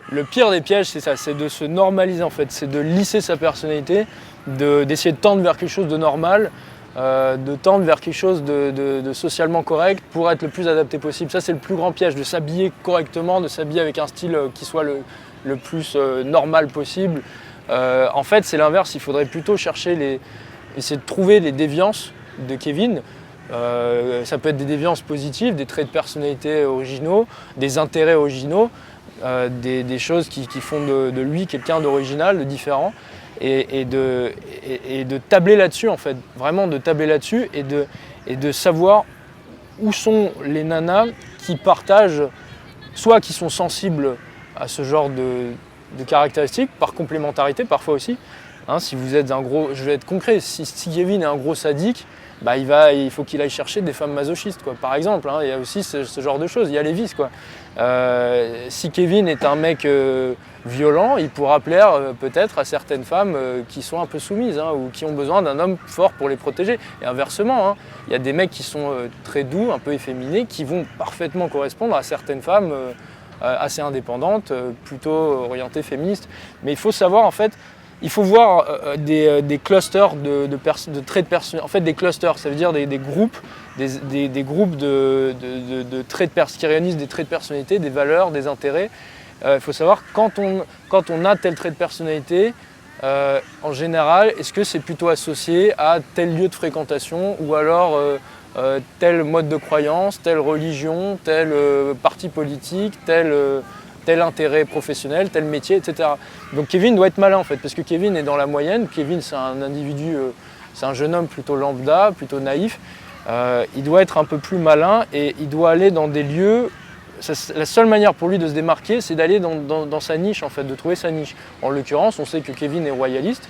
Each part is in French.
Le pire des pièges, c'est ça, c'est de se normaliser en fait, c'est de lisser sa personnalité, d'essayer de tendre vers quelque chose de normal, de tendre vers quelque chose de socialement correct pour être le plus adapté possible. Ça, c'est le plus grand piège, de s'habiller correctement, de s'habiller avec un style qui soit le plus normal possible. En fait, c'est l'inverse, il faudrait plutôt essayer de trouver les déviances de Kevin. Ça peut être des déviances positives, des traits de personnalité originaux, des intérêts originaux, des choses qui font de lui quelqu'un d'original, de différent. Et de tabler là-dessus en fait, vraiment de tabler là-dessus et de savoir où sont les nanas qui partagent, soit qui sont sensibles à ce genre de caractéristiques, par complémentarité parfois aussi. Hein, si vous êtes un gros, je vais être concret, si Kevin est un gros sadique, bah il faut qu'il aille chercher des femmes masochistes, quoi, par exemple. Hein, il y a aussi ce genre de choses, il y a les vices, quoi. Si Kevin est un mec violent, il pourra plaire peut-être à certaines femmes qui sont un peu soumises, hein, ou qui ont besoin d'un homme fort pour les protéger. Et inversement, hein, il y a des mecs qui sont très doux, un peu efféminés, qui vont parfaitement correspondre à certaines femmes assez indépendantes, plutôt orientées féministes. Mais il faut savoir en fait, il faut voir des clusters de traits de personnalité. En fait, des clusters, ça veut dire des groupes, des groupes de traits qui réunissent des traits de personnalité, des valeurs, des intérêts. Il faut savoir quand on a tel trait de personnalité, en général, est-ce que c'est plutôt associé à tel lieu de fréquentation ou alors tel mode de croyance, telle religion, tel parti politique, tel intérêt professionnel, tel métier, etc. Donc Kevin doit être malin en fait, parce que Kevin est dans la moyenne. Kevin, c'est un individu, c'est un jeune homme plutôt lambda, plutôt naïf. Il doit être un peu plus malin et il doit aller dans des lieux. La seule manière pour lui de se démarquer, c'est d'aller dans sa niche en fait, de trouver sa niche. En l'occurrence, on sait que Kevin est royaliste.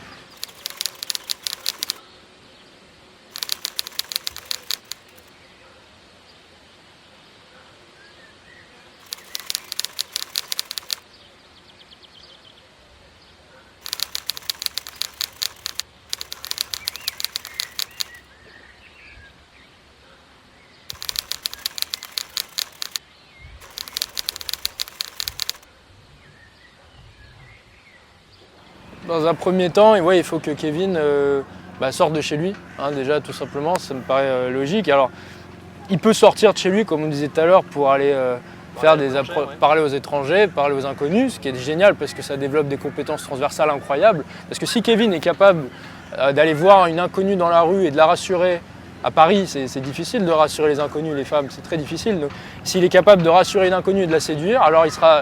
Dans un premier temps, il faut que Kevin sorte de chez lui, hein, déjà tout simplement, ça me paraît logique. Alors, il peut sortir de chez lui, comme on disait tout à l'heure, pour aller parler aux étrangers, parler aux inconnus, ce qui est génial parce que ça développe des compétences transversales incroyables. Parce que si Kevin est capable d'aller voir une inconnue dans la rue et de la rassurer, à Paris, c'est difficile de rassurer les inconnus, les femmes, c'est très difficile. S'il est capable de rassurer une inconnue et de la séduire, alors il sera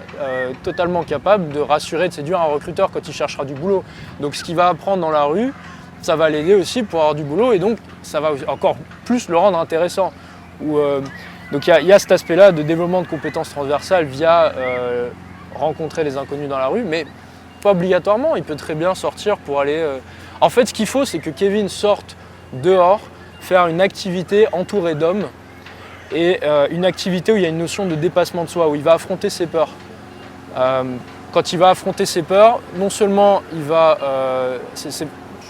totalement capable de rassurer, de séduire un recruteur quand il cherchera du boulot. Donc ce qu'il va apprendre dans la rue, ça va l'aider aussi pour avoir du boulot et donc ça va encore plus le rendre intéressant. Donc il y a cet aspect-là de développement de compétences transversales via rencontrer les inconnus dans la rue, mais pas obligatoirement, il peut très bien sortir pour aller... En fait, ce qu'il faut, c'est que Kevin sorte dehors, faire une activité entourée d'hommes et une activité où il y a une notion de dépassement de soi, où il va affronter ses peurs. Quand il va affronter ses peurs, non seulement il va,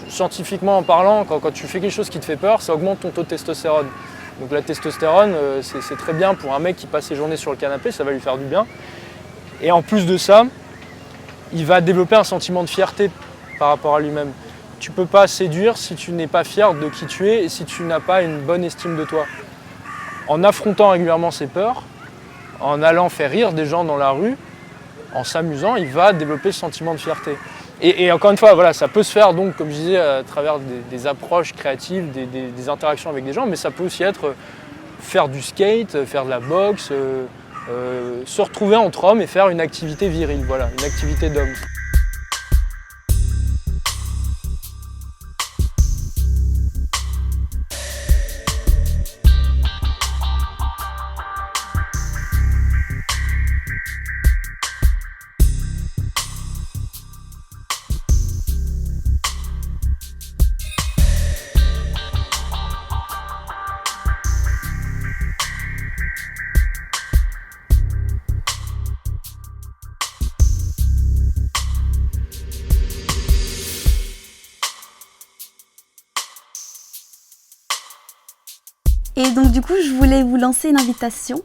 scientifiquement en parlant, quand tu fais quelque chose qui te fait peur, ça augmente ton taux de testostérone. Donc la testostérone, c'est très bien pour un mec qui passe ses journées sur le canapé, ça va lui faire du bien. Et en plus de ça, il va développer un sentiment de fierté par rapport à lui-même. Tu ne peux pas séduire si tu n'es pas fier de qui tu es et si tu n'as pas une bonne estime de toi. En affrontant régulièrement ses peurs, en allant faire rire des gens dans la rue, en s'amusant, il va développer ce sentiment de fierté. Et encore une fois, voilà, ça peut se faire donc, comme je disais, à travers des approches créatives, des interactions avec des gens, mais ça peut aussi être faire du skate, faire de la boxe, se retrouver entre hommes et faire une activité virile, voilà, une activité d'homme. Et donc du coup, je voulais vous lancer une invitation